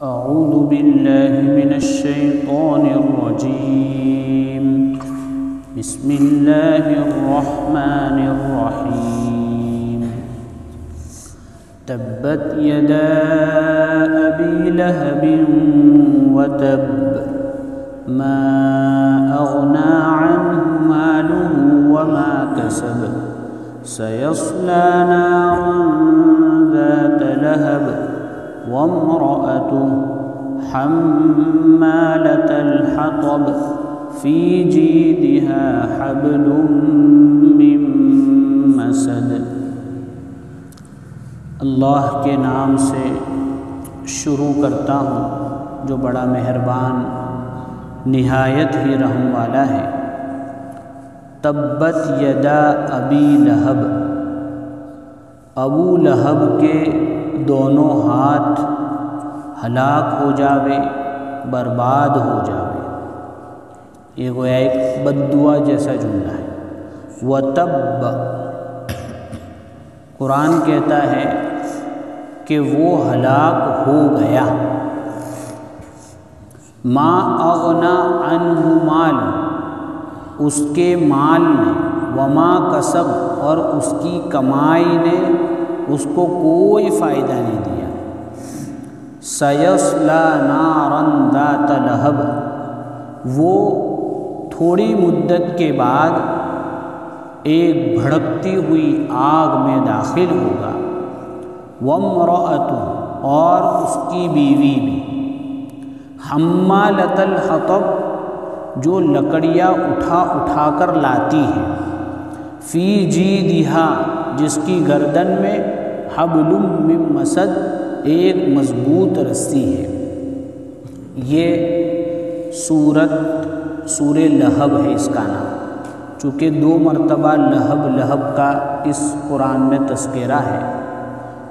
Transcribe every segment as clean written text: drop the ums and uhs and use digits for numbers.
أعوذ بالله من الشيطان الرجيم. بسم الله الرحمن الرحيم. تبت يدا أبي لهب وتب ما أغنى عنه ماله وما كسب سيصلى نارا ذات لهب وامرأته حمالة الحطب في جيدها حبل من مسد. اللہ کے نام سے شروع کرتا ہوں جو بڑا مہربان نہایت ہی رحم والا ہے. تبت یدا ابی لہب، ابو لہب کے دونوں ہاتھ ہلاک ہو جاوے، برباد ہو جاوے. یہ گویا ایک بد دعا جیسا جملہ ہے. وَتَبَّ، قرآن کہتا ہے کہ وہ ہلاک ہو گیا. ما اغنا عنہ مال، اس کے مال نے، وما کسب، اور اس کی کمائی نے اس کو کوئی فائدہ نہیں دیا. سیصلی نارا ذات لہب، وہ تھوڑی مدت کے بعد ایک بھڑکتی ہوئی آگ میں داخل ہوگا. وامرأتہ، اور اس کی بیوی بھی. حمالۃ الحطب، جو لکڑیاں اٹھا اٹھا کر لاتی ہے. فی جیدہا، جس کی گردن میں حبل من مسد، ایک مضبوط رسی ہے. یہ سورہ لہب ہے اس کا نام، چونکہ 2 مرتبہ لہب کا اس قرآن میں تذکرہ ہے،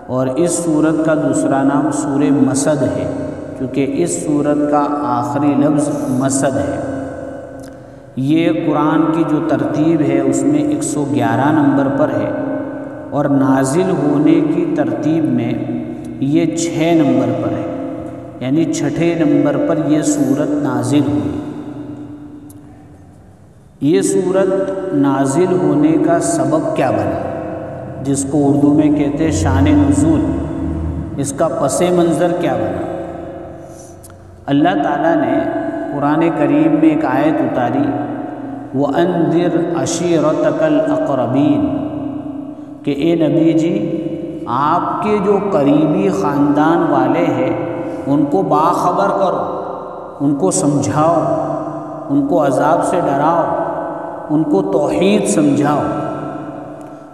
اور اس سورت کا دوسرا نام سورہ مسد ہے، کیونکہ اس سورت کا آخری لفظ مسد ہے. یہ قرآن کی جو ترتیب ہے اس میں 111 نمبر پر ہے، اور نازل ہونے کی ترتیب میں یہ 6 نمبر پر ہے، یعنی 6 نمبر پر یہ سورت نازل ہوئی. یہ سورت نازل ہونے کا سبب کیا بنا، جس کو اردو میں کہتے ہیں شان نزول، اس کا پس منظر کیا بنا؟ اللہ تعالیٰ نے قرآن کریم میں ایک آیت اتاری، وَأَنذِرْ عَشِيرَتَكَ الْأَقْرَبِينَ، کہ اے نبی جی، آپ کے جو قریبی خاندان والے ہیں ان کو باخبر کرو، ان کو سمجھاؤ، ان کو عذاب سے ڈراؤ، ان کو توحید سمجھاؤ.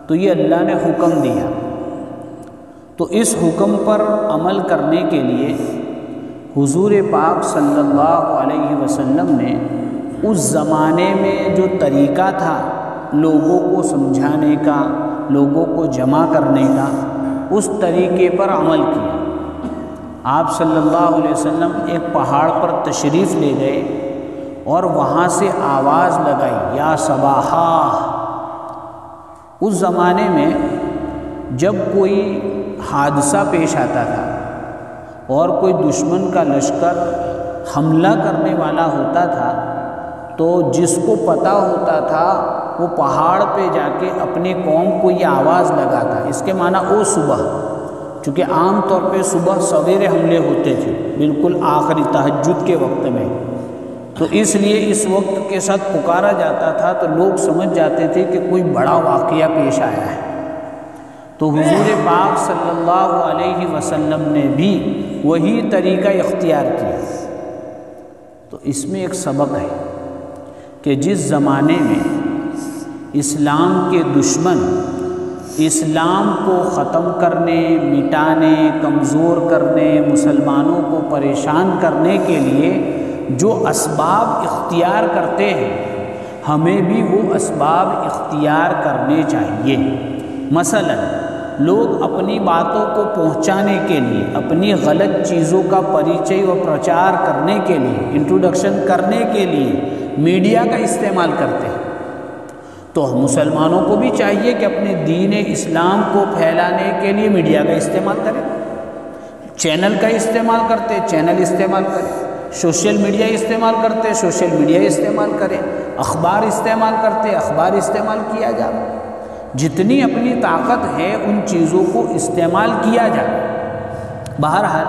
تو یہ اللہ نے حکم دیا. تو اس حکم پر عمل کرنے کے لیے حضور پاک صلی اللہ علیہ وسلم نے اس زمانے میں جو طریقہ تھا لوگوں کو سمجھانے کا، لوگوں کو جمع کرنے کا، اس طریقے پر عمل کیا. آپ صلی اللہ علیہ وسلم ایک پہاڑ پر تشریف لے گئے اور وہاں سے آواز لگائی، یا صباحا. اس زمانے میں جب کوئی حادثہ پیش آتا تھا اور کوئی دشمن کا لشکر حملہ کرنے والا ہوتا تھا تو جس کو پتہ ہوتا تھا وہ پہاڑ پہ جا کے اپنے قوم کو یہ آواز لگاتا. اس کے معنی او صبح، چونکہ عام طور پہ صبح سویرے حملے ہوتے تھے، بالکل آخری تہجد کے وقت میں، تو اس لیے اس وقت کے ساتھ پکارا جاتا تھا تو لوگ سمجھ جاتے تھے کہ کوئی بڑا واقعہ پیش آیا ہے. تو حضور پاک صلی اللہ علیہ وسلم نے بھی وہی طریقہ اختیار کیا. تو اس میں ایک سبق ہے کہ جس زمانے میں اسلام کے دشمن اسلام کو ختم کرنے، مٹانے، کمزور کرنے، مسلمانوں کو پریشان کرنے کے لیے جو اسباب اختیار کرتے ہیں، ہمیں بھی وہ اسباب اختیار کرنے چاہیے. مثلا لوگ اپنی باتوں کو پہنچانے کے لیے، اپنی غلط چیزوں کا پریچے و پرچار کرنے کے لیے، انٹروڈکشن کرنے کے لیے میڈیا کا استعمال کرتے ہیں. تو مسلمانوں کو بھی چاہیے کہ اپنے دین اسلام کو پھیلانے کے لیے میڈیا کا استعمال کریں. چینل کا استعمال کرتے چینل استعمال کریں، سوشل میڈیا استعمال کرتے سوشل میڈیا استعمال کریں، اخبار استعمال کرتے اخبار استعمال کیا جائے، جتنی اپنی طاقت ہے ان چیزوں کو استعمال کیا جائے۔ بہرحال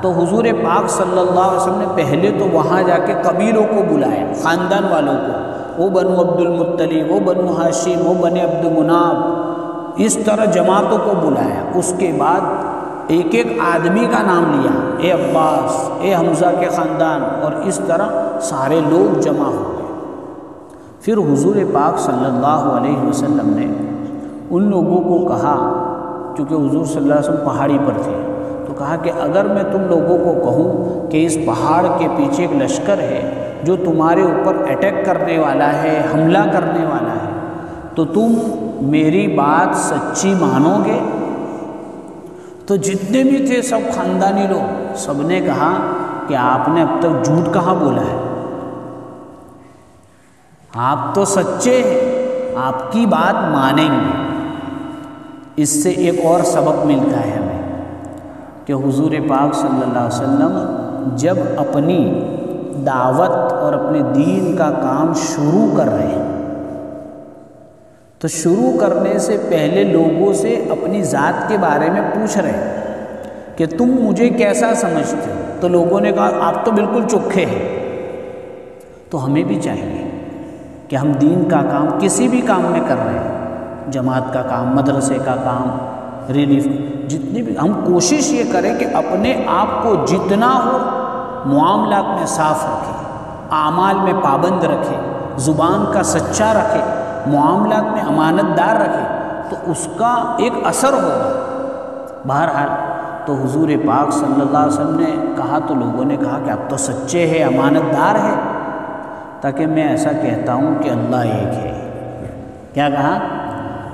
تو حضور پاک صلی اللہ علیہ وسلم نے پہلے تو وہاں جا کے قبیلوں کو بلایا، خاندان والوں کو، وہ بنو عبد المطلب، وہ بنو ہاشم، وہ بنو عبد مناف، اس طرح جماعتوں کو بلایا۔ اس کے بعد ایک ایک آدمی کا نام لیا، اے عباس، اے حمزہ کے خاندان، اور اس طرح سارے لوگ جمع ہو گئے۔ پھر حضور پاک صلی اللہ علیہ وسلم نے ان لوگوں کو کہا، چونکہ حضور صلی اللہ علیہ وسلم پہاڑی پر تھے، تو کہا کہ اگر میں تم لوگوں کو کہوں کہ اس پہاڑ کے پیچھے ایک لشکر ہے جو تمہارے اوپر اٹیک کرنے والا ہے، حملہ کرنے والا ہے، تو تم میری بات سچی مانو گے؟ تو جتنے بھی تھے سب خاندانی لوگ، سب نے کہا کہ آپ نے اب تک جھوٹ کہاں بولا ہے، آپ تو سچے ہیں، آپ کی بات مانیں گے۔ اس سے ایک اور سبق ملتا ہے ہمیں کہ حضور پاک صلی اللہ علیہ وسلم جب اپنی دعوت اور اپنے دین کا کام شروع کر رہے ہیں تو شروع کرنے سے پہلے لوگوں سے اپنی ذات کے بارے میں پوچھ رہے ہیں کہ تم مجھے کیسا سمجھتے ہو؟ تو لوگوں نے کہا آپ تو بالکل چوکھے ہیں۔ تو ہمیں بھی چاہیے کہ ہم دین کا کام کسی بھی کام میں کر رہے ہیں، جماعت کا کام، مدرسے کا کام، ریلیف، جتنی بھی، ہم کوشش یہ کریں کہ اپنے آپ کو جتنا ہو معاملات میں صاف رکھیں، اعمال میں پابند رکھیں، زبان کا سچا رکھیں، معاملات میں امانت دار رکھیں، تو اس کا ایک اثر ہوگا۔ بہرحال تو حضور پاک صلی اللہ علیہ وسلم نے کہا تو لوگوں نے کہا کہ اب تو سچے ہیں، امانت دار ہے، تاکہ میں ایسا کہتا ہوں کہ اللہ ایک ہے۔ کیا کہا؟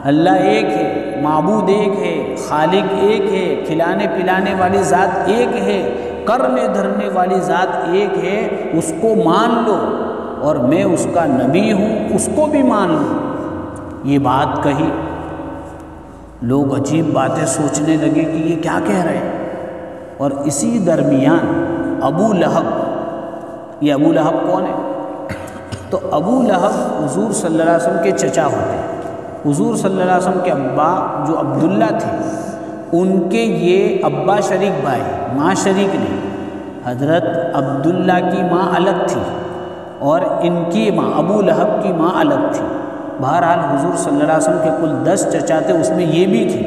اللہ ایک ہے، معبود ایک ہے، خالق ایک ہے، کھلانے پلانے والی ذات ایک ہے، کرنے دھرنے والی ذات ایک ہے، اس کو مان لو، اور میں اس کا نبی ہوں، اس کو بھی مان لو۔ یہ بات کہی، لوگ عجیب باتیں سوچنے لگے کہ یہ کیا کہہ رہے ہیں۔ اور اسی درمیان ابو لہب، یہ ابو لہب کون ہے؟ تو ابو لہب حضور صلی اللہ علیہ وسلم کے چچا ہوتے ہیں۔ حضور صلی اللہ علیہ وسلم کے ابا جو عبداللہ تھے، ان کے یہ ابا شریک بھائی، ماں شریک نہیں۔ حضرت عبداللہ کی ماں الگ تھی اور ان کی ماں ابو لہب کی ماں الگ تھی۔ بہرحال حضور صلی اللہ علیہ وسلم کے کل 10 چچا تھے، اس میں یہ بھی تھی۔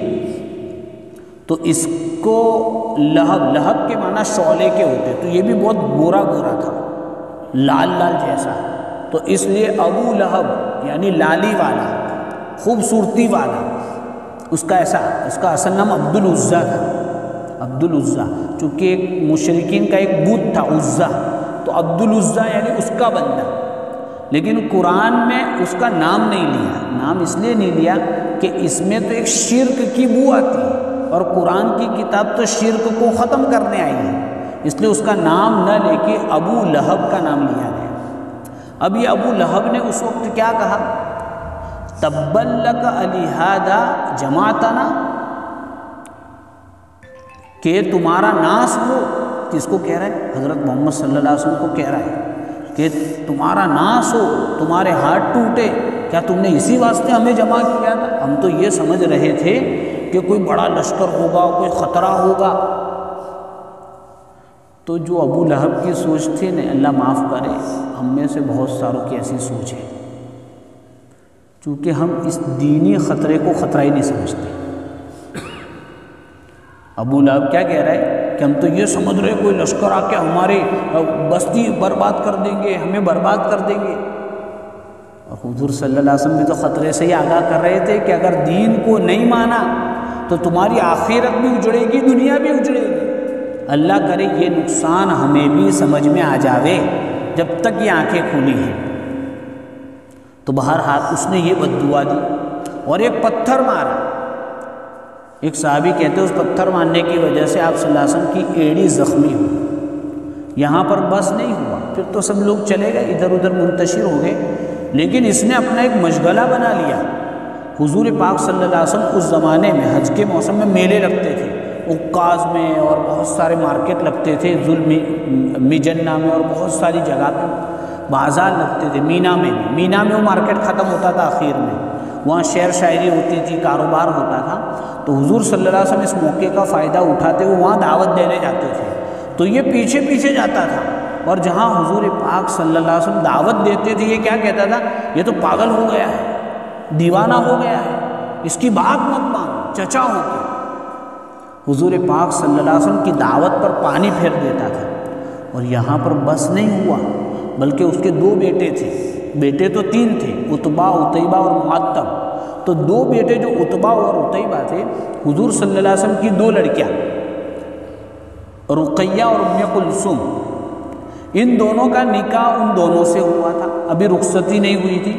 تو اس کو لہب کے معنی شعلے کے ہوتے، تو یہ بھی بہت گورا گورا تھا، لال لال جیسا، تو اس لیے ابو لہب یعنی لالی والا، خوبصورتی والا، اس کا اصل نام عبد العزیٰ تھا۔ عبد العزیٰ چونکہ ایک مشرکین کا ایک بت تھا عزیٰ، تو عبد العزیٰ یعنی اس کا بندہ۔ لیکن قرآن میں اس کا نام نہیں لیا، نام اس لیے نہیں لیا کہ اس میں تو ایک شرک کی بو آتی ہے، اور قرآن کی کتاب تو شرک کو ختم کرنے آئی ہے، اس لیے اس کا نام نہ لے کے ابو لہب کا نام لیا گیا۔ اب یہ ابو لہب نے اس وقت کیا کہا؟ تبّن لک لہذا جماعتنا، کہ تمہارا ناس ہو، کس کو کہہ رہا ہے؟ حضرت محمد صلی اللہ علیہ وسلم کو کہہ رہا ہے کہ تمہارا ناس ہو، تمہارے ہاتھ ٹوٹے، کیا تم نے اسی واسطے ہمیں جمع کیا تھا؟ ہم تو یہ سمجھ رہے تھے کہ کوئی بڑا لشکر ہوگا، کوئی خطرہ ہوگا۔ تو جو ابو لہب کی سوچ تھی نا، اللہ معاف کرے، ہم میں سے بہت ساروں کی ایسی سوچ ہے، چونکہ ہم اس دینی خطرے کو خطرہ ہی نہیں سمجھتے۔ ابو لہب کیا کہہ رہا ہے کہ ہم تو یہ سمجھ رہے کوئی لشکر آ کے ہماری بستی برباد کر دیں گے، ہمیں برباد کر دیں گے۔ اور حضور صلی اللہ علیہ وسلم بھی تو خطرے سے ہی آگاہ کر رہے تھے کہ اگر دین کو نہیں مانا تو تمہاری آخرت بھی اجڑے گی، دنیا بھی اجڑے گی۔ اللہ کرے یہ نقصان ہمیں بھی سمجھ میں آ جاوے جب تک یہ آنکھیں کھلی ہیں۔ تو بہرحال اس نے یہ بد دعا دی اور ایک پتھر مارا۔ ایک صحابی کہتے ہیں اس پتھر مارنے کی وجہ سے آپ صلی اللہ علیہ وسلم کی ایڑی زخمی ہوئی۔ یہاں پر بس نہیں ہوا، پھر تو سب لوگ چلے گئے، ادھر ادھر منتشر ہو گئے، لیکن اس نے اپنا ایک مشغلہ بنا لیا۔ حضور پاک صلی اللہ علیہ وسلم اس زمانے میں حج کے موسم میں میلے لگتے تھے، عکاظ میں اور بہت سارے مارکیٹ لگتے تھے، میجنہ میں اور بہت ساری جگہ پہ بازار لگتے تھے، مینا میں وہ مارکیٹ ختم ہوتا تھا آخر میں، وہاں شعر شاعری ہوتی تھی، کاروبار ہوتا تھا۔ تو حضور صلی اللہ علیہ وسلم اس موقع کا فائدہ اٹھاتے ہوئے وہاں دعوت دینے جاتے تھے، تو یہ پیچھے پیچھے جاتا تھا، اور جہاں حضور پاک صلی اللہ علیہ وسلم دعوت دیتے تھے یہ کیا کہتا تھا، یہ تو پاگل ہو گیا ہے، دیوانہ ہو گیا ہے، اس کی بات مت مان، چچا ہو کے حضور پاک صلی اللہ علیہ وسلم کی دعوت پر پانی پھیر دیتا تھا۔ اور یہاں پر بس نہیں ہوا، بلکہ اس کے 2 بیٹے تھے، بیٹے تو 3 تھے، عتبہ، عتیبہ اور معتب۔ تو 2 بیٹے جو عتبہ اور عتیبہ تھے، حضور صلی اللہ علیہ وسلم کی 2 لڑکیاں رقیہ اور ام کلثوم، ان دونوں کا نکاح ان دونوں سے ہوا تھا، ابھی رخصتی نہیں ہوئی تھی۔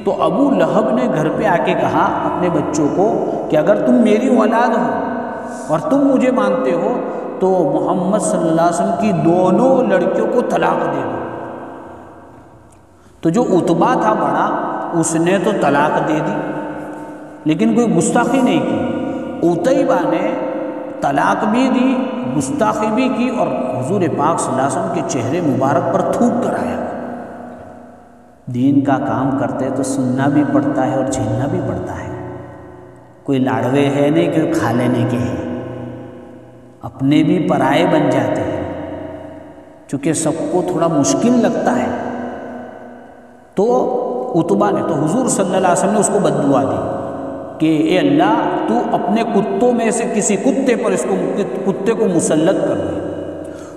تو ابو لہب نے گھر پہ آ کے کہا اپنے بچوں کو کہ اگر تم میری اولاد ہو اور تم مجھے مانتے ہو تو محمد صلی اللہ علیہ وسلم کی دونوں لڑکیوں کو طلاق دے دو۔ تو جو عتبہ تھا بڑا، اس نے تو طلاق دے دی، لیکن کوئی گستاخی نہیں کی۔ عتیبہ نے طلاق بھی دی، گستاخی بھی کی، اور حضور پاک صلی اللہ علیہ وسلم کے چہرے مبارک پر تھوک کر آیا۔ دین کا کام کرتے تو سننا بھی پڑتا ہے اور جھیلنا بھی پڑتا ہے، کوئی لاڑوے ہے نہیں کہ کھا لینے کے ہیں، اپنے بھی پرائے بن جاتے ہیں، چونکہ سب کو تھوڑا مشکل لگتا ہے۔ تو عتبہ نے تو حضور صلی اللہ علیہ وسلم نے اس کو بد دعا دی کہ اے اللہ تو اپنے کتوں میں سے کسی کتے پر اس کتے کو مسلط کر دے۔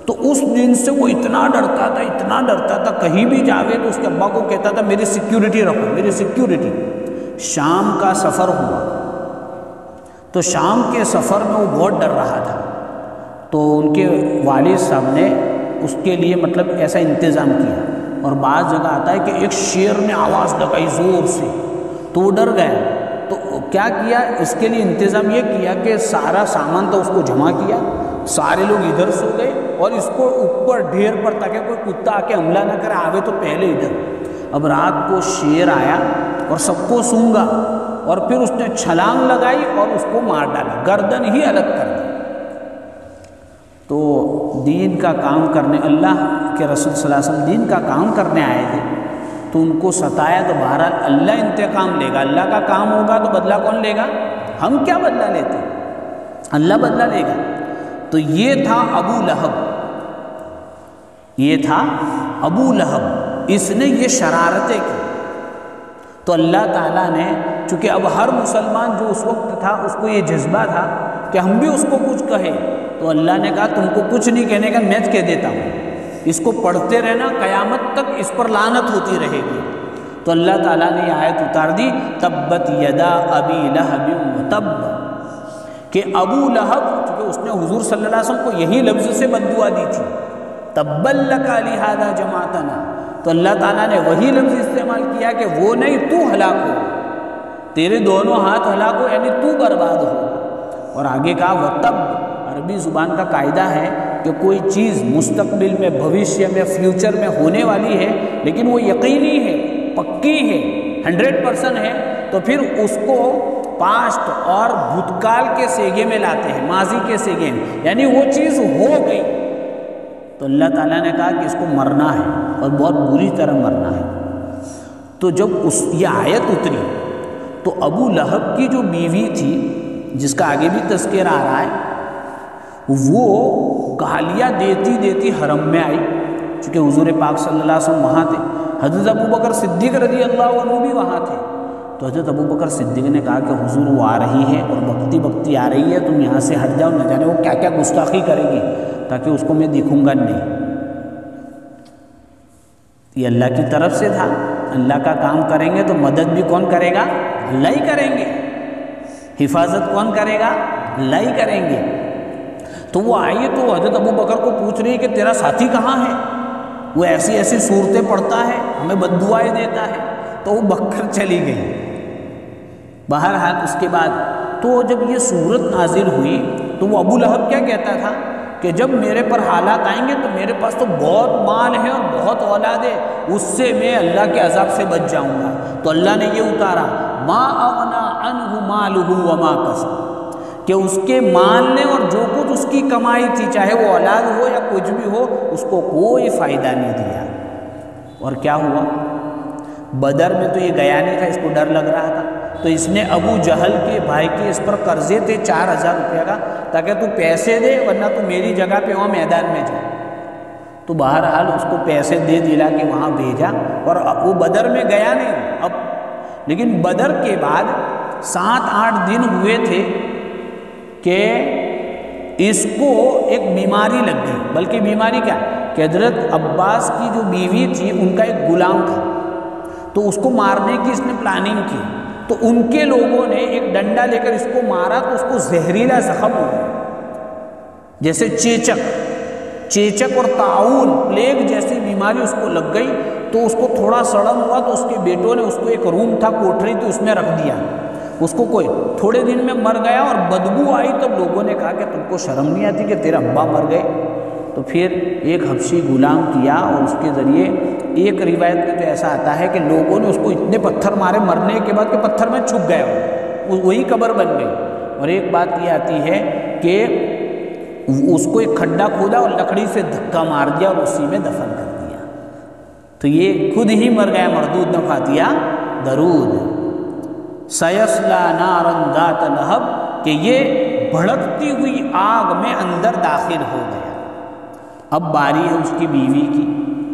تو اس دن سے وہ اتنا ڈرتا تھا، کہیں بھی جاوے تو اس کے ابا کو کہتا تھا میری سیکیورٹی رکھو، میری سیکیورٹی۔ شام کا سفر ہوا تو شام کے سفر میں وہ بہت ڈر رہا تھا، تو ان کے والد صاحب نے اس کے لیے مطلب ایسا انتظام کیا، اور بعض جگہ آتا ہے کہ ایک شیر نے آواز لگائی زور سے، تو وہ ڈر گیا۔ تو کیا کیا، اس کے لیے انتظام یہ کیا کہ سارا سامان تو اس کو جمع کیا، سارے لوگ ادھر سو گئے اور اس کو اوپر ڈھیر پر تاکہ کوئی کتا آ کے حملہ نہ کرے، آوے تو پہلے ادھر۔ اب رات کو شیر آیا اور سب کو سونگا، اور پھر اس نے چھلانگ لگائی اور اس کو مار ڈالا، گردن ہی الگ کر دی۔ تو دین کا کام کرنے، اللہ کے رسول صلی اللہ علیہ وسلم دین کا کام کرنے آئے تھے، تو ان کو ستایا، تو بہرحال اللہ انتقام لے گا، اللہ کا کام ہوگا تو بدلہ کون لے گا؟ ہم کیا بدلہ لیتے، اللہ بدلہ لے گا۔ تو یہ تھا ابو لہب، اس نے یہ شرارتیں کی۔ تو اللہ تعالیٰ نے، چونکہ اب ہر مسلمان جو اس وقت تھا اس کو یہ جذبہ تھا کہ ہم بھی اس کو کچھ کہیں، تو اللہ نے کہا تم کو کچھ نہیں کہنے کا، میں کہہ دیتا ہوں، اس کو پڑھتے رہنا، قیامت تک اس پر لعنت ہوتی رہے گی۔ تو اللہ تعالیٰ نے یہ آیت اتار دی، تبت یدا ابی لہب وتب، کہ ابو لہب، چونکہ اس نے حضور صلی اللہ علیہ وسلم کو یہی لفظ سے بد دعا دی تھی، تبا لک لہذا جمعتنا، تو اللہ تعالیٰ نے وہی لفظ استعمال کیا کہ وہ نہیں، تو ہلاک ہو، تیرے دونوں ہاتھ ہلاک ہو، یعنی تو برباد ہو۔ اور آگے کہا وتب، عربی زبان کا قاعدہ ہے کہ کوئی چیز مستقبل میں، بھوشیہ میں، فیوچر میں ہونے والی ہے لیکن وہ یقینی ہے، پکی ہے، 100% ہے، تو پھر اس کو پاسٹ اور بھوتکال کے سیگے میں لاتے ہیں، ماضی کے سیگے میں، یعنی وہ چیز ہو گئی۔ تو اللہ تعالیٰ نے کہا کہ اس کو مرنا ہے اور بہت بری طرح مرنا ہے۔ تو جب یہ آیت اتری تو ابو لہب کی جو بیوی تھی، جس کا آگے بھی تذکرہ آ رہا ہے، وہ گالیاں دیتی دیتی حرم میں آئی، چونکہ حضور پاک صلی اللہ علیہ وسلم وہاں تھے، حضرت ابو بکر صدیق رضی اللہ عنہ بھی وہاں تھے۔ تو حضرت ابو بکر صدیق نے کہا کہ حضور وہ آ رہی ہے اور بکتی بکتی آ رہی ہے، تم یہاں سے ہٹ جاؤ، نہ جانے وہ کیا کیا گستاخی کرے گی، تاکہ اس کو میں دیکھوں گا نہیں۔ یہ اللہ کی طرف سے تھا، اللہ کا کام کریں گے تو مدد بھی کون کرے گا؟ اللہ ہی کریں گے، حفاظت کون کرے گا؟ اللہ ہی کریں گے۔ تو وہ آئی تو حضرت ابو بکر کو پوچھ رہی ہے کہ تیرا ساتھی کہاں ہے، وہ ایسی ایسی صورتیں پڑھتا ہے، ہمیں بد دعائیں دیتا ہے۔ تو وہ بکر چلی گئی۔ بہرحال اس کے بعد تو جب یہ صورت نازل ہوئی تو وہ ابو لہب کیا کہتا تھا کہ جب میرے پر حالات آئیں گے تو میرے پاس تو بہت مال ہے اور بہت اولاد ہے، اس سے میں اللہ کے عذاب سے بچ جاؤں گا۔ تو اللہ نے یہ اتارا، ما اغنا عنہ مالہ وما کسب، کہ اس کے مال نے اور جو کچھ اس کی کمائی تھی، چاہے وہ اولاد ہو یا کچھ بھی ہو، اس کو کوئی فائدہ نہیں دیا۔ اور کیا ہوا؟ بدر میں تو یہ گیا نہیں تھا، اس کو ڈر لگ رہا تھا، تو اس نے ابو جہل کے بھائی کے اس پر قرضے تھے 4000 روپے کا، تاکہ تو پیسے دے ورنہ تو میری جگہ پہ وہاں میدان میں جا۔ تو بہرحال اس کو پیسے دے دلا کے وہاں بھیجا، اور وہ بدر میں گیا نہیں اب، لیکن بدر کے بعد 7-8 دن ہوئے تھے کہ اس کو ایک بیماری لگ گئی۔ بلکہ بیماری کیا کہ حضرت عباس کی جو بیوی تھی ان کا ایک غلام تھا، تو اس کو مارنے کی اس نے پلاننگ کی، تو ان کے لوگوں نے ایک ڈنڈا لے کر اس کو مارا تو اس کو زہریلا زخم ہو گیا، جیسے چیچک اور طاعون پلیگ جیسی بیماری اس کو لگ گئی۔ تو اس کو تھوڑا سڑن ہوا تو اس کے بیٹوں نے اس کو ایک روم تھا، کوٹری تھی، اس میں رکھ دیا، اس کو کوئی تھوڑے دن میں مر گیا، اور بدبو آئی تو لوگوں نے کہا کہ تم کو شرم نہیں آتی کہ تیرا ابا مر گئے؟ تو پھر ایک حبشی غلام کیا، اور اس کے ذریعے ایک روایت میں تو ایسا آتا ہے کہ لوگوں نے اس کو اتنے پتھر مارے مرنے کے بعد کہ پتھر میں چھپ گیا، وہی قبر بن گئی۔ اور ایک بات یہ آتی ہے کہ اس کو ایک کھڈا کھودا اور لکڑی سے دھکا مار دیا اور اسی میں دفن کر دیا، تو یہ خود ہی مر گیا مردود میں فاتحہ درود۔ سیصلی نارا ذات لہب، کہ یہ بھڑکتی ہوئی آگ میں اندر داخل ہو گیا۔ اب باری ہے اس کی بیوی کی،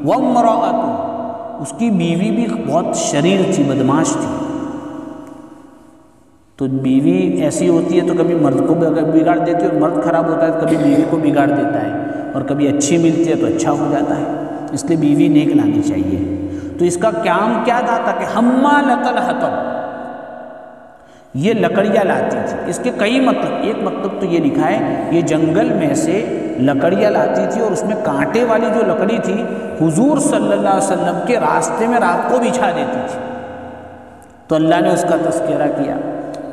وامرأۃ، اس کی بیوی بھی بہت شریر تھی، بدماش تھی۔ تو بیوی ایسی ہوتی ہے تو کبھی مرد کو بگاڑ دیتی ہے، اور مرد خراب ہوتا ہے تو کبھی بیوی کو بگاڑ دیتا ہے، اور کبھی اچھی ملتی ہے تو اچھا ہو جاتا ہے، اس لیے بیوی نیک لانی چاہیے۔ تو اس کا کام کیا تھا کہ حمالۃ الحطب، یہ لکڑیاں لاتی تھی۔ اس کے کئی مطلب، ایک مطلب تو یہ لکھا ہے یہ جنگل میں سے لکڑیاں لاتی تھی، اور اس میں کانٹے والی جو لکڑی تھی حضور صلی اللہ علیہ وسلم کے راستے میں رات کو بچھا دیتی تھی، تو اللہ نے اس کا تذکرہ کیا۔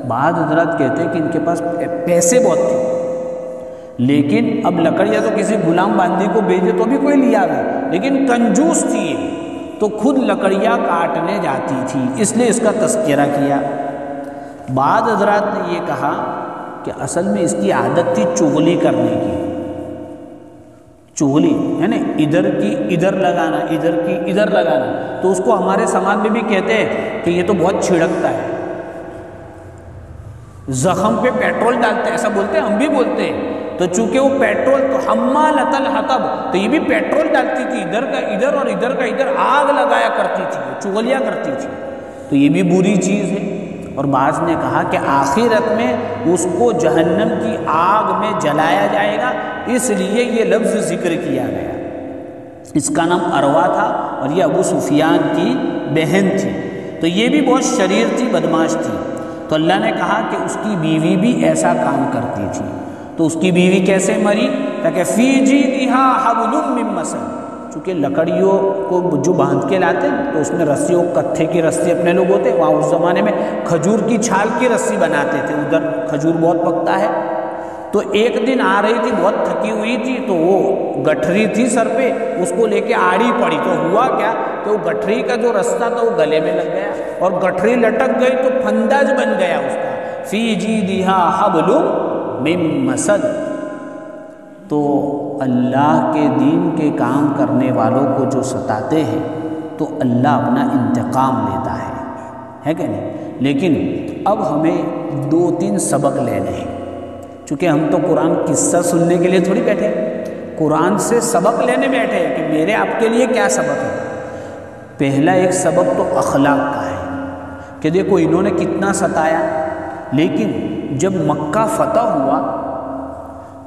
بعض حضرات کہتے ہیں کہ ان کے پاس پیسے بہت تھے، لیکن اب لکڑیاں تو کسی غلام باندی کو بھیجے تو بھی کوئی لیا آئے، لیکن کنجوس تھی تو خود لکڑیاں کاٹنے جاتی تھی، اس لیے اس کا تذکرہ کیا۔ بعض حضرات نے یہ کہا کہ اصل میں اس کی عادت تھی چغلی کرنے کی، چغلی یعنی ادھر کی ادھر لگانا، ادھر کی ادھر لگانا، تو اس کو ہمارے سماج میں بھی کہتے ہیں کہ یہ تو بہت چھڑکتا ہے، زخم پہ پیٹرول ڈالتے ہیں، ایسا بولتے ہیں، ہم بھی بولتے ہیں۔ تو چونکہ وہ پیٹرول تو حمالۃ الحطب، تو یہ بھی پیٹرول ڈالتی تھی، ادھر کا ادھر اور ادھر کا ادھر، آگ لگایا کرتی تھی، چغلیاں کرتی تھی، تو یہ بھی بری چیز ہے۔ اور بعض نے کہا کہ آخرت میں اس کو جہنم کی آگ میں جلایا جائے گا، اس لیے یہ لفظ ذکر کیا گیا۔ اس کا نام اروا تھا، اور یہ ابو سفیان کی بہن تھی، تو یہ بھی بہت شریر تھی، بدماش تھی۔ تو اللہ نے کہا کہ اس کی بیوی بھی ایسا کام کرتی تھی۔ تو اس کی بیوی کیسے مری؟ کہ فی جیدہا حبل من مسد، چونکہ لکڑیوں کو جو باندھ کے لاتے ہیں تو اس میں رسیوں، کتھے کی رسی اپنے لوگ ہوتے، وہاں اس زمانے میں کھجور کی چھال کی رسی بناتے تھے، ادھر کھجور بہت پکتا ہے۔ تو ایک دن آ رہی تھی، بہت تھکی ہوئی تھی، تو وہ گٹھری تھی سر پہ، اس کو لے کے آڑی پڑی، تو ہوا کیا کہ وہ گٹھری کا جو رستہ تھا وہ گلے میں لگ گیا، اور گٹھری لٹک گئی تو پھندج بن گیا اس کا، فی جیدہا حبل من مسد۔ تو اللہ کے دین کے کام کرنے والوں کو جو ستاتے ہیں تو اللہ اپنا انتقام لیتا ہے کہ نہیں؟ لیکن اب ہمیں 2-3 سبق لینے ہیں، چونکہ ہم تو قرآن قصہ سننے کے لیے تھوڑی بیٹھے، قرآن سے سبق لینے بیٹھے ہیں کہ میرے آپ کے لیے کیا سبق ہے۔ پہلا ایک سبق تو اخلاق کا ہے کہ دیکھو انہوں نے کتنا ستایا، لیکن جب مکہ فتح ہوا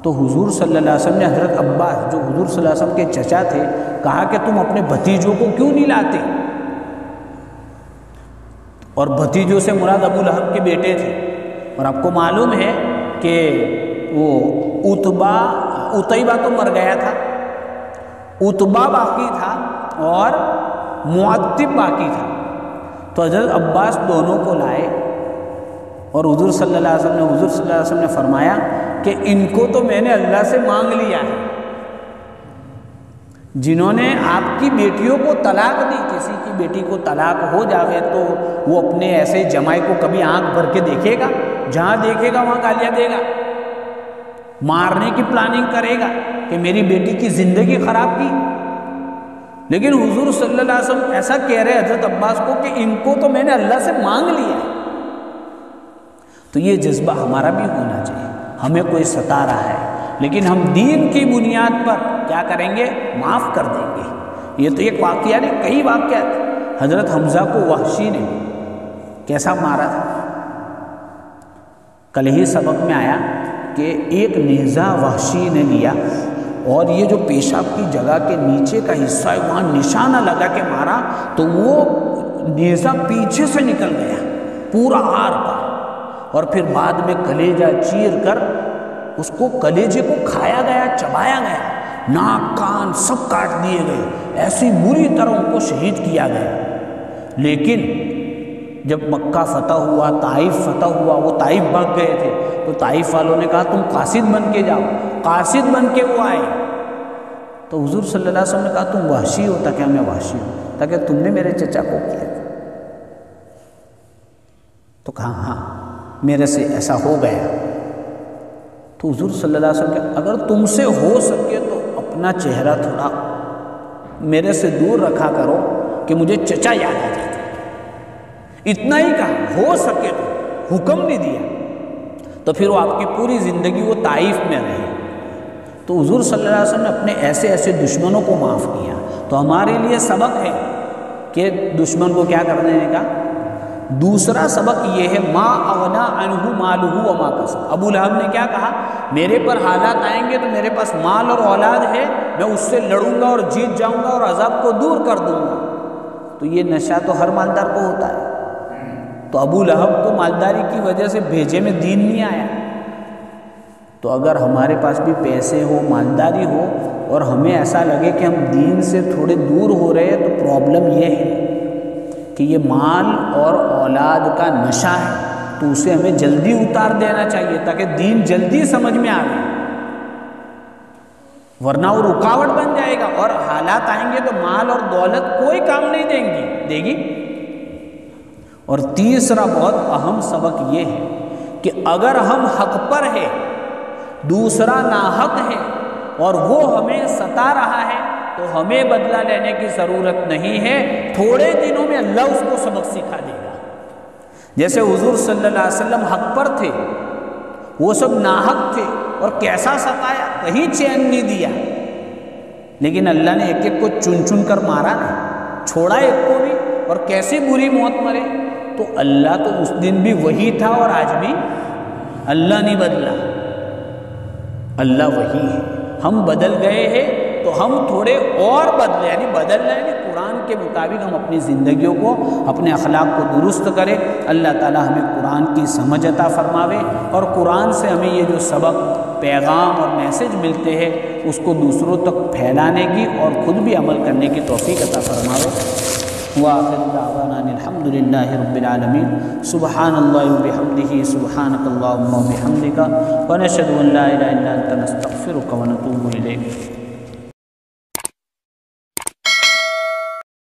تو حضور صلی اللہ علیہ وسلم نے حضرت عباس جو حضور صلی اللہ علیہ وسلم کے چچا تھے کہا کہ تم اپنے بھتیجوں کو کیوں نہیں لاتے؟ اور بھتیجوں سے مراد ابو لہب کے بیٹے تھے، اور آپ کو معلوم ہے کہ وہ اتیبہ تو مر گیا تھا، اتبا باقی تھا اور معتب باقی تھا، تو حضرت عباس دونوں کو لائے، اور حضور صلی اللہ علیہ وسلم نے فرمایا کہ ان کو تو میں نے اللہ سے مانگ لیا ہے، جنہوں نے آپ کی بیٹیوں کو طلاق دی، کسی کی بیٹی کو طلاق ہو جاوے تو وہ اپنے ایسے جمائی کو کبھی آنکھ بھر کے دیکھے گا؟ جہاں دیکھے گا وہاں گالیاں دے گا۔ مارنے کی پلاننگ کرے گا کہ میری بیٹی کی زندگی خراب کی. لیکن حضور صلی اللہ علیہ وسلم ایسا کہہ رہے حضرت عباس کو کہ ان کو تو میں نے اللہ سے مانگ لیا ہے. تو یہ جذبہ ہمارا بھی ہونا چاہیے. ہمیں کوئی ستا رہا ہے لیکن ہم دین کی بنیاد پر کیا کریں گے؟ معاف کر دیں گے. یہ تو ایک واقعہ نہیں، کئی واقعات. حضرت حمزہ کو وحشی نے کیسا مارا تھا. کل ہی سبق میں آیا کہ ایک نیزہ وحشی نے لیا اور یہ جو پیشاب کی جگہ کے نیچے کا حصہ ہے وہاں نشانہ لگا کے مارا تو وہ نیزہ پیچھے سے نکل گیا پورا آر پار، اور پھر بعد میں کلیجہ چیر کر اس کو کلیجے کو کھایا گیا، چبایا گیا، ناک کان سب کاٹ دیے گئے، ایسی بری طرح ان کو شہید کیا گیا. لیکن جب مکہ فتح ہوا، طائف فتح ہوا، وہ طائف بھاگ گئے تھے تو طائف والوں نے کہا تم قاصد بن کے جاؤ. قاصد بن کے وہ آئے تو حضور صلی اللہ علیہ وسلم نے کہا تم وحشی ہو؟ تاکہ میں وحشی ہوں، تاکہ تم نے میرے چچا کو کیا. تو کہا ہاں میرے سے ایسا ہو گیا. تو حضور صلی اللہ علیہ وسلم کہ اگر تم سے ہو سکے تو اپنا چہرہ تھوڑا میرے سے دور رکھا کرو کہ مجھے چچا یاد آ جاتا. اتنا ہی کہا، ہو سکے تو، حکم نہیں دیا. تو پھر وہ آپ کی پوری زندگی وہ طائف میں رہے. تو حضور صلی اللہ علیہ وسلم نے اپنے ایسے ایسے دشمنوں کو معاف کیا. تو ہمارے لیے سبق ہے کہ دشمن کو کیا کرنے کا. دوسرا سبق یہ ہے ما اغنا عنہ مالہ وما کسب. ابو لہب نے کیا کہا؟ میرے پر حالات آئیں گے تو میرے پاس مال اور اولاد ہے، میں اس سے لڑوں گا اور جیت جاؤں گا اور عذاب کو دور کر دوں گا. تو یہ نشہ تو ہر مالدار کو ہوتا ہے. تو ابو لہب کو مالداری کی وجہ سے بھیجے میں دین نہیں آیا. تو اگر ہمارے پاس بھی پیسے ہو، مالداری ہو، اور ہمیں ایسا لگے کہ ہم دین سے تھوڑے دور ہو رہے ہیں تو پرابلم یہ ہے کہ یہ مال اور اولاد کا نشہ ہے، تو اسے ہمیں جلدی اتار دینا چاہیے تاکہ دین جلدی سمجھ میں آ جائے. ورنہ وہ رکاوٹ بن جائے گا اور حالات آئیں گے تو مال اور دولت کوئی کام نہیں دے گی. اور تیسرا بہت اہم سبق یہ ہے کہ اگر ہم حق پر ہیں، دوسرا ناحق ہے اور وہ ہمیں ستا رہا ہے تو ہمیں بدلہ لینے کی ضرورت نہیں ہے. تھوڑے دنوں میں اللہ اس کو سبق سکھا دے گا. جیسے حضور صلی اللہ علیہ وسلم حق پر تھے، وہ سب ناحق تھے اور کیسا ستایا، کہیں چین نہیں دیا، لیکن اللہ نے ایک ایک کو چن چن کر مارا نہیں، چھوڑا ایک کو بھی، اور کیسی بری موت مرے. تو اللہ تو اس دن بھی وہی تھا اور آج بھی اللہ نہیں بدلا. اللہ وہی ہے. ہم بدل گئے ہیں تو ہم تھوڑے اور بدلے، یعنی بدلنا یعنی قرآن کے مطابق ہم اپنی زندگیوں کو، اپنے اخلاق کو درست کریں. اللہ تعالی ہمیں قرآن کی سمجھ عطا فرماوے اور قرآن سے ہمیں یہ جو سبق، پیغام اور میسج ملتے ہیں اس کو دوسروں تک پھیلانے کی اور خود بھی عمل کرنے کی توفیق عطا فرماوے. وآخر دعوانا الحمد للہ رب العالمین. سبحان اللہ وبحمدہ، سبحانک اللہم وبحمدک، ونشہد ان لا الہ الا انت نستغفرک ونتوب الیک.